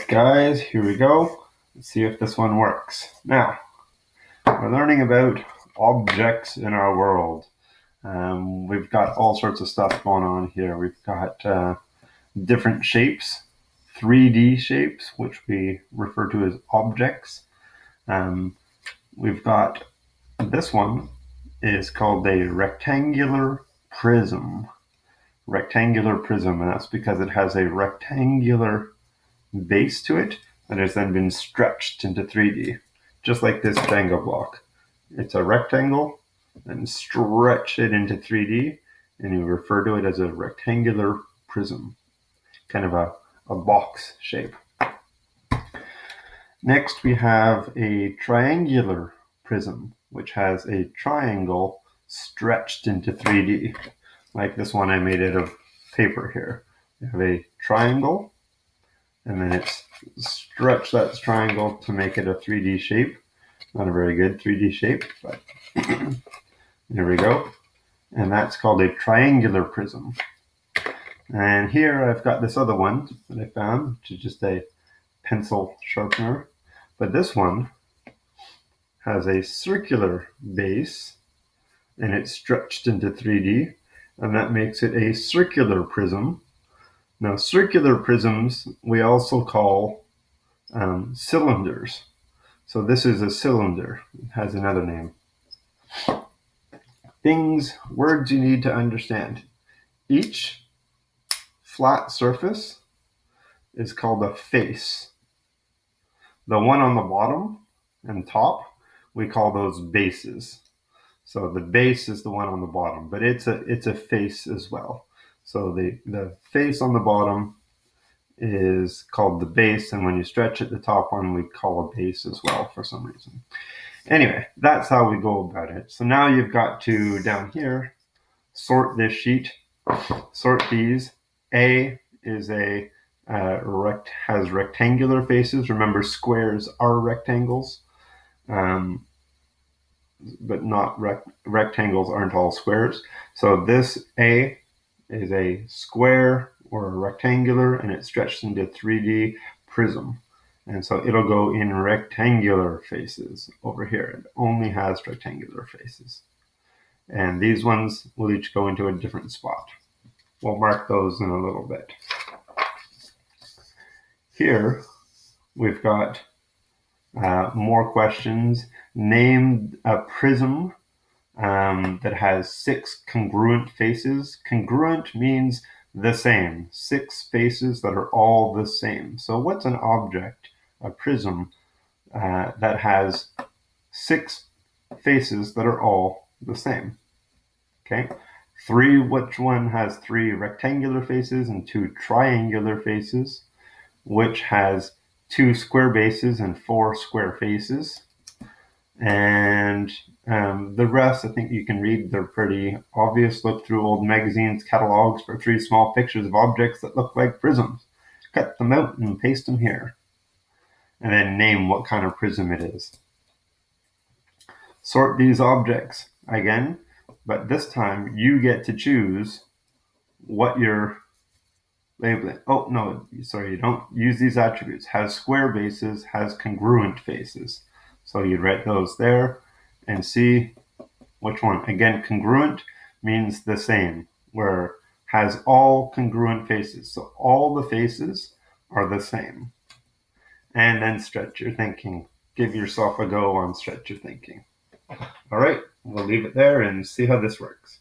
guys, here we go. Let's see if this one works. Now, we're learning about objects in our world. We've got all sorts of stuff going on here. We've got different shapes, 3D shapes, which we refer to as objects. We've got this one is called a rectangular prism. Rectangular prism, and that's because it has a rectangular base to it that has then been stretched into 3D, just like this Jenga block. It's a rectangle and stretch it into 3D, and you refer to it as a rectangular prism, kind of a box shape. Next, we have a triangular prism, which has a triangle stretched into 3D, like this one I made out of paper here. We have a triangle, and then it's stretched that triangle to make it a 3D shape. Not a very good 3D shape, but there we go. And that's called a triangular prism. And here I've got this other one that I found, which is just a pencil sharpener. But this one has a circular base, and it's stretched into 3D, and that makes it a circular prism. Now, circular prisms we also call cylinders. So this is a cylinder. It has another name. Words you need to understand. Each flat surface is called a face. The one on the bottom and top, we call those bases. So the base is the one on the bottom, but it's a face as well. So the face on the bottom is called the base, and when you stretch at the top one, we call a base as well for some reason. Anyway, that's how we go about it. So now you've got to, down here, sort this sheet, sort these. A is has rectangular faces. Remember, squares are rectangles, but not rectangles aren't all squares. So this A is a square or a rectangular, and it's stretched into 3D prism. And so it'll go in rectangular faces over here. It only has rectangular faces. And these ones will each go into a different spot. We'll mark those in a little bit. Here, we've got more questions. Name a prism that has 6 congruent faces. Congruent means the same. 6 faces that are all the same. So what's an object, a prism, that has 6 faces that are all the same? Okay. 3, which one has 3 rectangular faces and 2 triangular faces? Which has 2 square bases and 4 square faces? And the rest, I think you can read. They're pretty obvious. Look through old magazines, catalogs for 3 small pictures of objects that look like prisms. Cut them out and paste them here. And then name what kind of prism it is. Sort these objects again, but this time you get to choose what you're labeling. Oh, no, sorry, you don't use these attributes. Has square bases, has congruent faces. So you write those there and see which one. Again, congruent means the same, where has all congruent faces. So all the faces are the same. And then stretch your thinking. Give yourself a go on stretch your thinking. All right, we'll leave it there and see how this works.